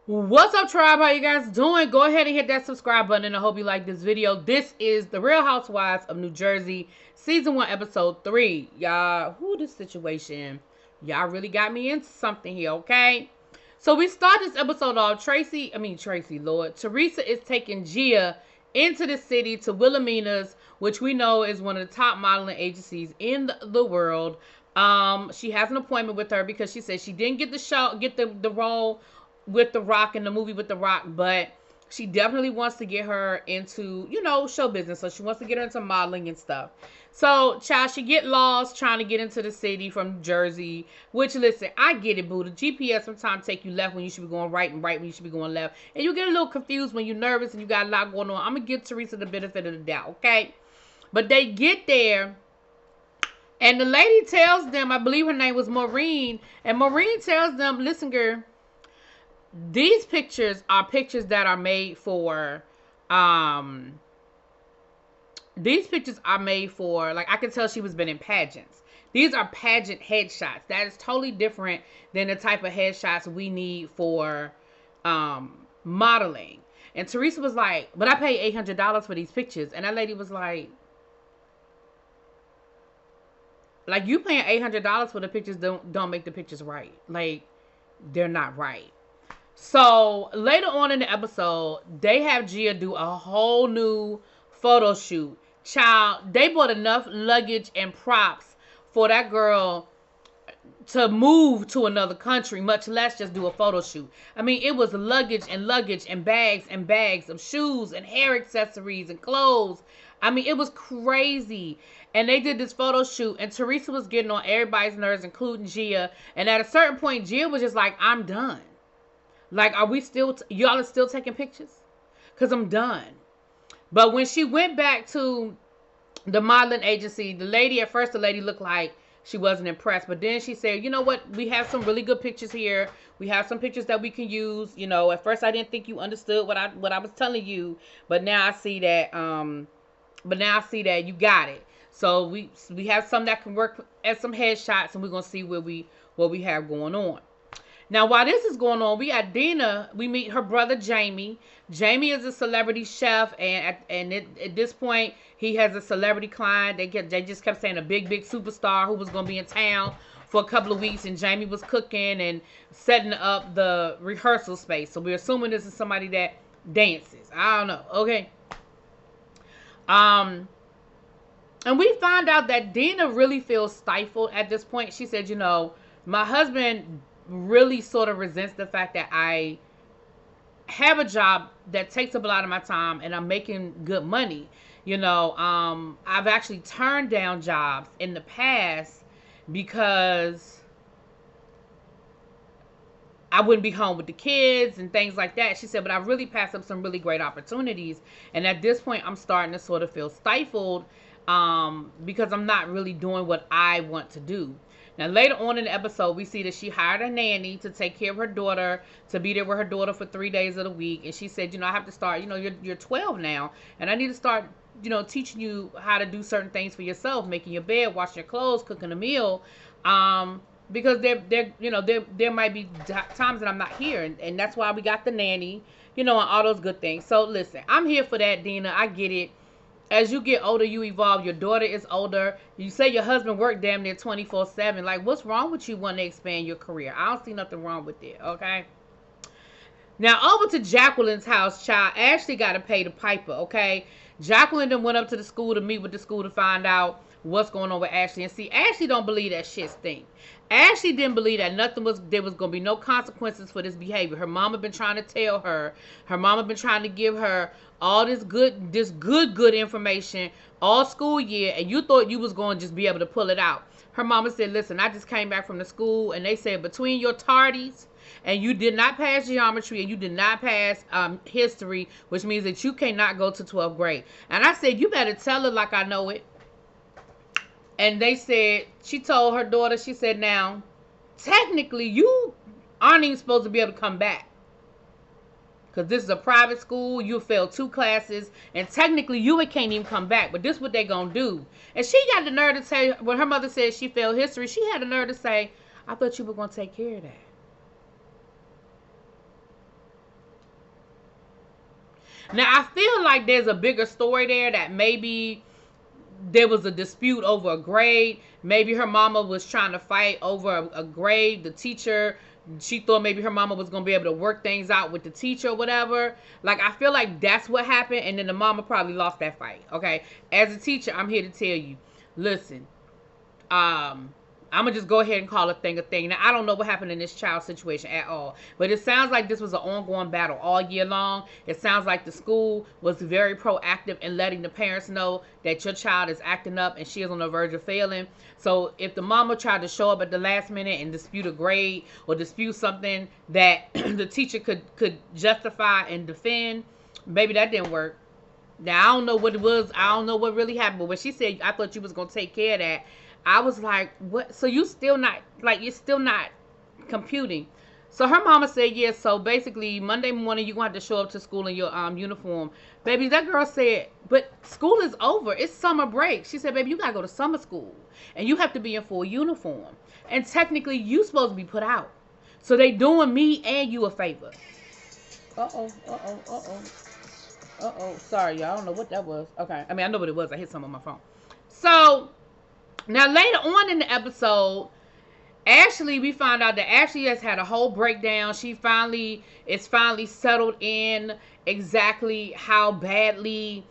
What's up, tribe? How you guys doing? Go ahead and hit that subscribe button, and I hope you like this video. This is the Real Housewives of New Jersey, season 1, episode 3. Y'all, this situation? Y'all really got me into something here, okay? So we start this episode off. Teresa is taking Gia into the city to Wilhelmina's, which we know is one of the top modeling agencies in the world. She has an appointment with her because she said she didn't get the role with The Rock in the movie with The Rock, but she definitely wants to get her into, show business. So she wants to get her into modeling and stuff. So, child, she get lost trying to get into the city from Jersey, which, listen, I get it, boo. The GPS sometimes take you left when you should be going right and right when you should be going left. And you get a little confused when you're nervous and you got a lot going on. I'm going to give Teresa the benefit of the doubt, okay? But they get there, and the lady tells them, I believe her name was Maureen, and Maureen tells them, listen, girl, these pictures are pictures that are made for, like, I can tell she was been in pageants. These are pageant headshots. That is totally different than the type of headshots we need for, modeling. And Teresa was like, but I paid $800 for these pictures. And that lady was like, you paying $800 for the pictures don't make the pictures right. Like, they're not right. So later on in the episode, they have Gia do a whole new photo shoot. Child, they bought enough luggage and props for that girl to move to another country, much less just do a photo shoot. I mean, it was luggage and bags of shoes and hair accessories and clothes. I mean, it was crazy. And they did this photo shoot, and Teresa was getting on everybody's nerves, including Gia. And at a certain point, Gia was just like, I'm done. Like, are we still, y'all are still taking pictures? Because I'm done. But when she went back to the modeling agency, the lady looked like she wasn't impressed. But then she said, you know what? We have some really good pictures here. We have some pictures that we can use. You know, at first I didn't think you understood what I was telling you. But now I see that, you got it. So we have some that can work as some headshots, and we're going to see what we have going on. Now, while this is going on, we got Dina. We meet her brother, Jamie. Jamie is a celebrity chef, and at this point, he has a celebrity client. They just kept saying a big superstar who was going to be in town for a couple of weeks, and Jamie was cooking and setting up the rehearsal space. So we're assuming this is somebody that dances. I don't know. Okay. And we found out that Dina really feels stifled at this point. She said, my husband really sort of resents the fact that I have a job that takes up a lot of my time and I'm making good money. I've actually turned down jobs in the past because I wouldn't be home with the kids and things like that. She said, but I really passed up some really great opportunities. And at this point, I'm starting to sort of feel stifled because I'm not really doing what I want to do. Now, later on in the episode, we see that she hired a nanny to take care of her daughter, to be there with her daughter for 3 days of the week. And she said, I have to start, you're 12 now, and I need to start, teaching you how to do certain things for yourself, making your bed, washing your clothes, cooking a meal, because there might be times that I'm not here, and that's why we got the nanny, and all those good things. So, listen, I'm here for that, Dina. I get it. As you get older, you evolve. Your daughter is older. You say your husband worked damn near 24/7. Like, what's wrong with you wanting to expand your career? I don't see nothing wrong with it, okay? Now, over to Jacqueline's house, child. Ashley got to pay the piper, okay? Jacqueline then went up to the school to meet with the school to find out what's going on with Ashley. And see, Ashley don't believe that shit stink. Ashley didn't believe that there was going to be no consequences for this behavior. Her mama been trying to tell her. Her mama been trying to give her all this good information all school year, and you thought you was going to just be able to pull it out. Her mama said, listen, I just came back from the school, and they said between your tardies, and you did not pass geometry, and you did not pass history, which means that you cannot go to 12th grade. And I said, you better tell her like I know it. And they said, she told her daughter, she said, now, technically, you aren't even supposed to be able to come back. Because this is a private school, you failed 2 classes, and technically you can't even come back. But this is what they gonna do. And she got the nerve to say, when her mother said she failed history, she had the nerve to say, I thought you were gonna take care of that. Now, I feel like there's a bigger story there, that maybe there was a dispute over a grade. Maybe her mama was trying to fight over a grade. The teacher, she thought maybe her mama was going to be able to work things out with the teacher or whatever. Like, I feel like that's what happened, and then the mama probably lost that fight, okay? As a teacher, I'm here to tell you, listen, I'm going to just go ahead and call a thing a thing. Now, I don't know what happened in this child situation at all, but it sounds like this was an ongoing battle all year long. It sounds like the school was very proactive in letting the parents know that your child is acting up and she is on the verge of failing. So if the mama tried to show up at the last minute and dispute a grade or dispute something that the teacher could justify and defend, maybe that didn't work. Now, I don't know what it was. I don't know what really happened, but when she said, I thought you was going to take care of that, I was like, what? So you still not, like, you're still not computing. So her mama said, yes, so basically Monday morning you're going to have to show up to school in your uniform. Baby, that girl said, but school is over. It's summer break. She said, baby, you got to go to summer school. And you have to be in full uniform. And technically, you supposed to be put out. So they doing me and you a favor. Sorry, y'all. I don't know what that was. Okay. I mean, I know what it was. I hit something on my phone. So now, later on in the episode, Ashley, we found out that Ashley has had a whole breakdown. She is finally settled in exactly how badly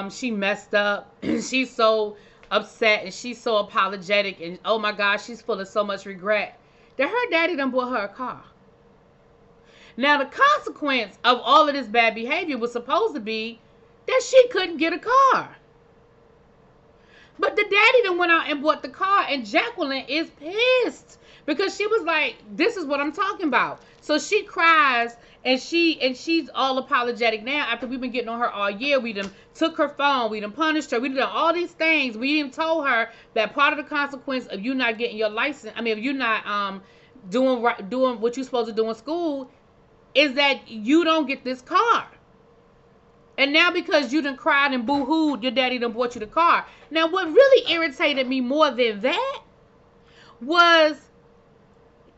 she messed up. She's so upset and she's so apologetic. And, oh, my gosh, she's full of so much regret that her daddy done bought her a car. Now, the consequence of all of this bad behavior was supposed to be that she couldn't get a car. But the daddy then went out and bought the car, and Jacqueline is pissed because she was like, this is what I'm talking about. So she cries, and she's all apologetic now after we've been getting on her all year. We done took her phone. We done punished her. We done all these things. We even told her that part of the consequence of you not getting your license, if you're not doing what you're supposed to do in school, is that you don't get this car. And now because you done cried and boo-hooed, your daddy done bought you the car. Now, what really irritated me more than that was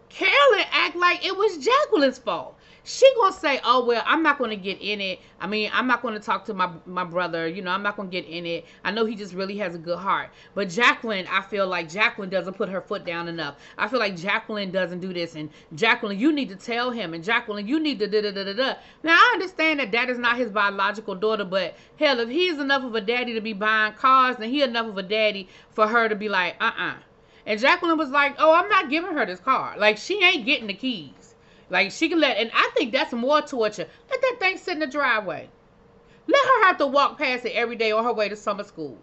Carolyn act like it was Jacqueline's fault. She gonna say, oh, well, I'm not gonna get in it. I'm not gonna talk to my brother. I'm not gonna get in it. I know he just really has a good heart. But Jacqueline, I feel like Jacqueline doesn't put her foot down enough. I feel like Jacqueline doesn't do this. And Jacqueline, you need to tell him. And Jacqueline, you need to da-da-da-da-da. Now, I understand that is not his biological daughter. But, hell, if he's enough of a daddy to be buying cars, then he enough of a daddy for her to be like, And Jacqueline was like, oh, I'm not giving her this car. Like, she ain't getting the keys. Like, she can and I think that's more torture. Let that thing sit in the driveway. Let her have to walk past it every day on her way to summer school.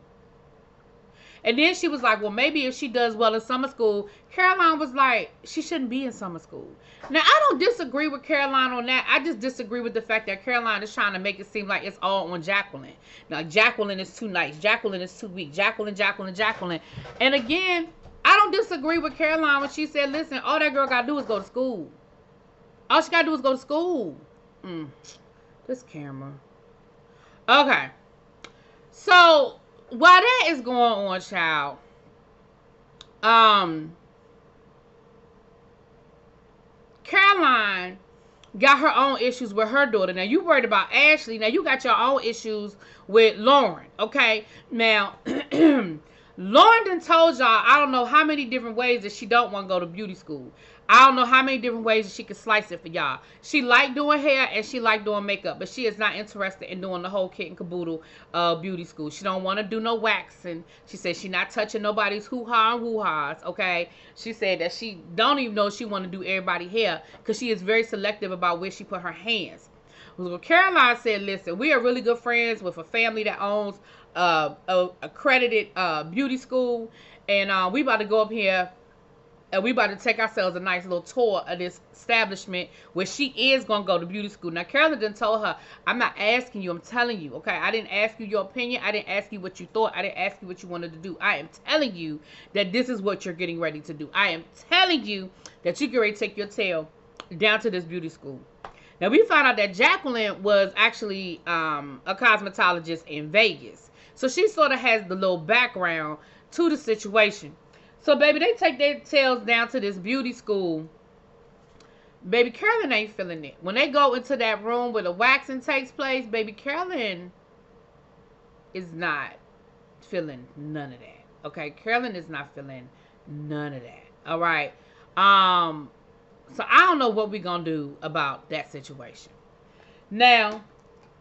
And then she was like, well, maybe if she does well in summer school, Caroline was like, she shouldn't be in summer school. Now, I don't disagree with Caroline on that. I just disagree with the fact that Caroline is trying to make it seem like it's all on Jacqueline. Now, Jacqueline is too nice. Jacqueline is too weak. Jacqueline. And again, I don't disagree with Caroline when she said, listen, all that girl got to do is go to school. All she got to do is go to school. This camera. Okay. So, while that is going on, child, Caroline got her own issues with her daughter. Now, you worried about Ashley. Now, you got your own issues with Lauren. Okay? Now, Lauren done told y'all, I don't know how many different ways that she don't want to go to beauty school. I don't know how many different ways that she can slice it for y'all. She like doing hair and she like doing makeup, but she is not interested in doing the whole kit and caboodle beauty school. She don't want to do no waxing. She said she not touching nobody's hoo-ha and woo-has, okay? She said that she don't even know she want to do everybody's hair because she is very selective about where she put her hands. Well, Caroline said, listen, we are really good friends with a family that owns a accredited beauty school, and we about to go up here and we about to take ourselves a nice little tour of this establishment where she is going to go to beauty school. Now, Carolyn done told her, I'm not asking you, I'm telling you, okay? I didn't ask you your opinion. I didn't ask you what you thought. I didn't ask you what you wanted to do. I am telling you that this is what you're getting ready to do. I am telling you that you get ready to take your tail down to this beauty school. Now, we found out that Jacqueline was actually a cosmetologist in Vegas. So she sort of has the little background to the situation. So, baby, they take their tails down to this beauty school. Baby Carolyn ain't feeling it. When they go into that room where the waxing takes place, baby Carolyn is not feeling none of that. Okay, Carolyn is not feeling none of that. All right. So I don't know what we're gonna do about that situation. Now,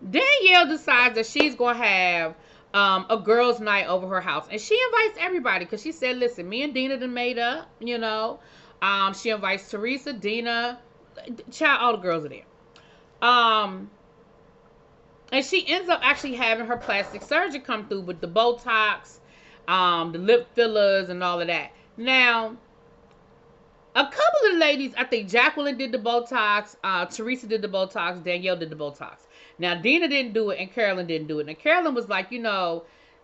Danielle decides that she's gonna have a girls' night over her house, and she invites everybody because she said, "Listen, me and Dina done made up." You know, she invites Teresa, Dina, child, all the girls are there. And she ends up actually having her plastic surgeon come through with the Botox, the lip fillers, and all of that. Now, a couple of ladies, I think Jacqueline did the Botox, Teresa did the Botox, Danielle did the Botox. Now, Dina didn't do it, and Carolyn didn't do it. And Carolyn was like,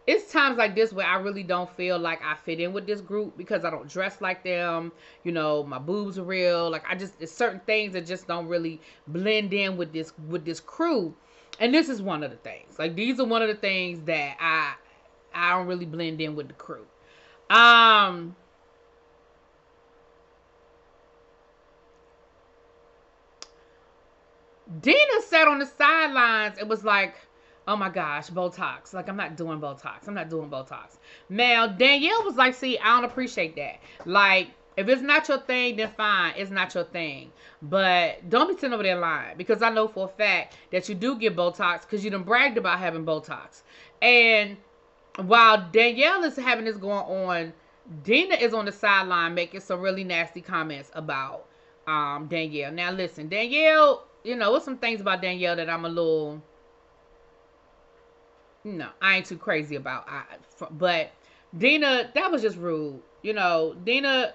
it's times like this where I really don't feel like I fit in with this group because I don't dress like them. My boobs are real. Like, there's certain things that just don't really blend in with this crew. And this is one of the things. Like, these are one of the things that I don't really blend in with the crew. Dina sat on the sidelines and was like, oh my gosh, Botox. Like, I'm not doing Botox. I'm not doing Botox. Now, Danielle was like, see, I don't appreciate that. Like, if it's not your thing, then fine. It's not your thing. But don't be sitting over there lying. Because I know for a fact that you do get Botox because you done bragged about having Botox. And while Danielle is having this going on, Dina is on the sideline making some really nasty comments about Danielle. Now, listen, Danielle, there's some things about Danielle that I'm a little... I ain't too crazy about. But Dina, that was just rude. Dina,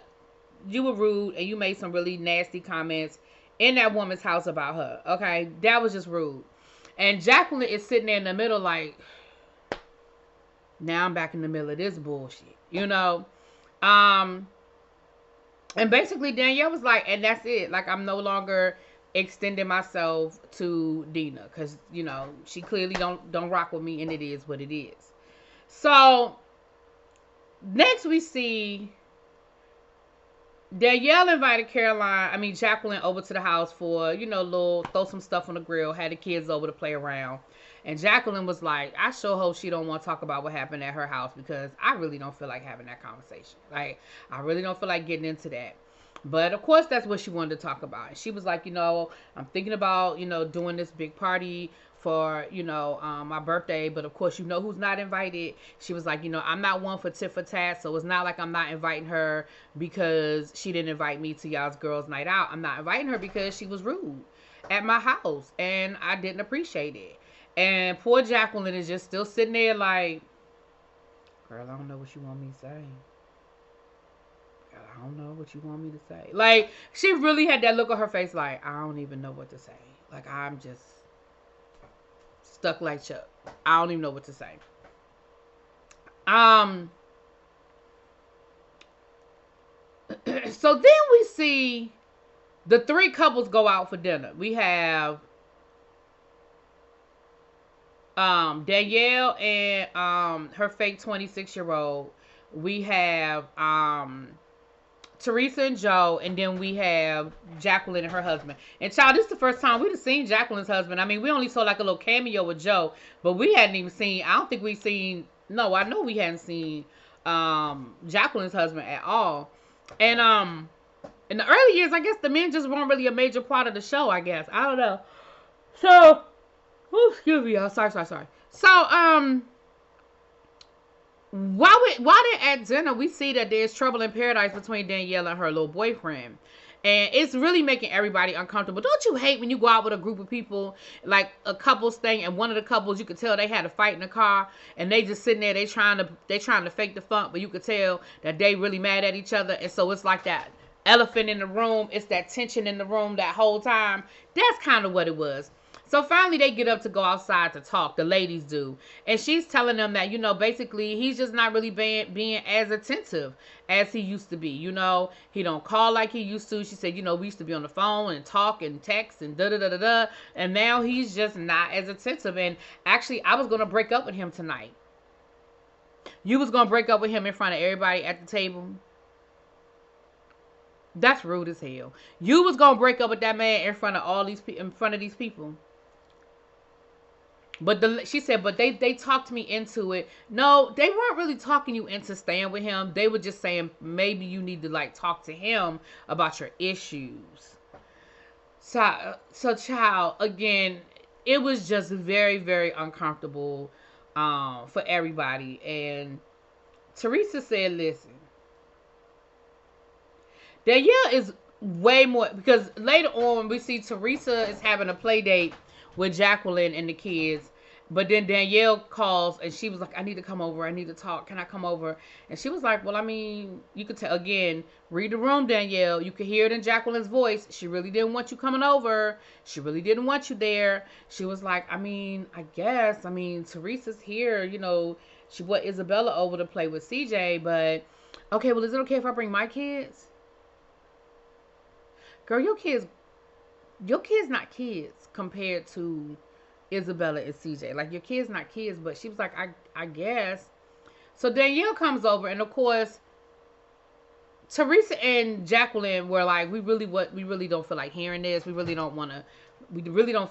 you were rude and you made some really nasty comments in that woman's house about her. Okay, that was just rude. And Jacqueline is sitting there in the middle like, now I'm back in the middle of this bullshit. And basically Danielle was like, and that's it. Like, I'm no longer extending myself to Dina because she clearly don't rock with me, and it is what it is. So next we see Danielle invited Jacqueline over to the house for throw some stuff on the grill, had the kids over to play around. And Jacqueline was like, I sure hope she don't want to talk about what happened at her house because I really don't feel like having that conversation. Like, I really don't feel like getting into that. But, of course, that's what she wanted to talk about. And she was like, I'm thinking about, doing this big party for, my birthday. But, of course, who's not invited. She was like, I'm not one for tit for tat. So, it's not like I'm not inviting her because she didn't invite me to y'all's girls' night out. I'm not inviting her because she was rude at my house. And I didn't appreciate it. And poor Jacqueline is just still sitting there like, girl, I don't know what you want me to say. I don't know what you want me to say. Like, she really had that look on her face like, I don't even know what to say. Like, I'm just stuck like Chuck. I don't even know what to say. So then we see the three couples go out for dinner. We have Danielle and her fake 26-year-old. We have Teresa and Joe, and then we have Jacqueline and her husband. And child, this is the first time we'd have seen Jacqueline's husband. I mean, we only saw like a little cameo with Joe, but we hadn't even seen, I don't think we've seen, no, I know we hadn't seen Jacqueline's husband at all. And in the early years, I guess the men just weren't really a major part of the show, I guess. I don't know. So, excuse me, y'all. Sorry. So, while they're at dinner, we see that there's trouble in paradise between Danielle and her little boyfriend. And it's really making everybody uncomfortable. Don't you hate when you go out with a group of people, like a couples thing, and one of the couples, you could tell they had a fight in the car, and they just sitting there, they trying to fake the funk, but you could tell that they really mad at each other. And so it's like that elephant in the room. It's that tension in the room that whole time. That's kind of what it was. So finally they get up to go outside to talk. The ladies do. And she's telling them that, basically he's just not really being as attentive as he used to be. He don't call like he used to. She said, we used to be on the phone and talk and text and da-da-da-da-da. And now he's just not as attentive. And actually, I was going to break up with him tonight. You was going to break up with him in front of everybody at the table. That's rude as hell. You was gonna break up with that man in front of all these in front of these people. But she said, but they talked me into it. No, they weren't really talking you into staying with him. They were just saying maybe you need to like talk to him about your issues. So child, again, it was just very, very uncomfortable for everybody. And Teresa said, listen, Danielle is way more, because later on we see Teresa is having a play date with Jacqueline and the kids. But then Danielle calls and she was like, I need to come over. I need to talk. Can I come over? And she was like, well, I mean, you could tell, again, read the room, Danielle. You could hear it in Jacqueline's voice. She really didn't want you coming over. She really didn't want you there. She was like, I mean, I guess. I mean, Teresa's here. You know, she brought Isabella over to play with CJ. But, okay, well, is it okay if I bring my kids? Girl, your kids not kids compared to Isabella and CJ. Like, your kids not kids, but she was like, I guess. So Danielle comes over, and of course, Teresa and Jacqueline were like, we really don't feel like hearing this. We really don't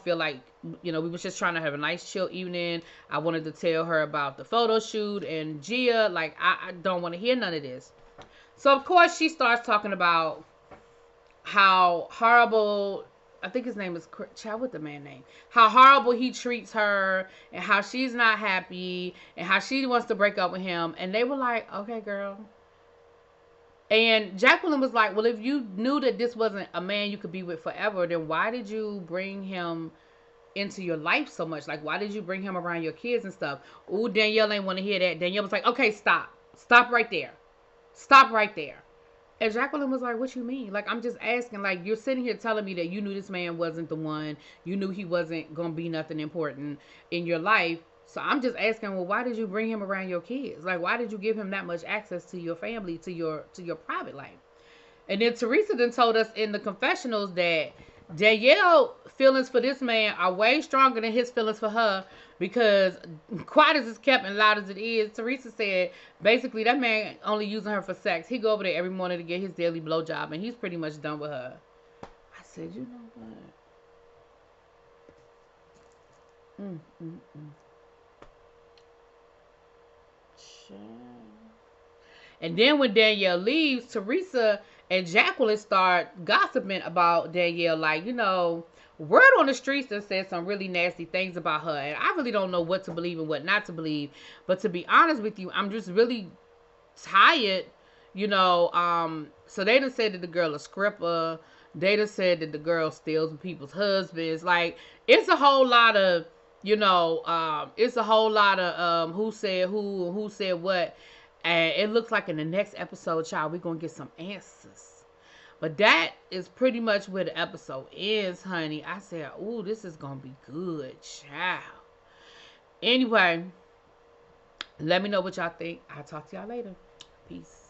feel like, we was just trying to have a nice chill evening. I wanted to tell her about the photo shoot and Gia, like, I don't want to hear none of this. So of course she starts talking about how horrible, I think his name is Chad, what the man name? How horrible he treats her, and how she's not happy, and how she wants to break up with him. And they were like, okay, girl. And Jacqueline was like, well, if you knew that this wasn't a man you could be with forever, then why did you bring him into your life so much? Like, why did you bring him around your kids and stuff? Ooh, Danielle ain't want to hear that. Danielle was like, okay, stop. Stop right there. Stop right there. And Jacqueline was like, what you mean? Like, I'm just asking, like, you're sitting here telling me that you knew this man wasn't the one. You knew he wasn't going to be nothing important in your life. So I'm just asking, well, why did you bring him around your kids? Like, why did you give him that much access to your family, to your private life? And then Teresa then told us in the confessionals that Danielle feelings for this man are way stronger than his feelings for her, because quiet as it's kept and loud as it is, Teresa said basically that man only using her for sex. He go over there every morning to get his daily blowjob, and he's pretty much done with her. I said, you know what? Sure. And then when Danielle leaves, Teresa and Jacqueline start gossiping about Danielle, like, word on the streets that said some really nasty things about her. And I really don't know what to believe and what not to believe. But to be honest with you, I'm just really tired, So they done said that the girl a scripper. They done said that the girl steals people's husbands. Like, it's a whole lot of, it's a whole lot of who said who said what. And it looks like in the next episode, child, we're going to get some answers. But that is pretty much where the episode ends, honey. I said, ooh, this is going to be good, child. Anyway, let me know what y'all think. I'll talk to y'all later. Peace.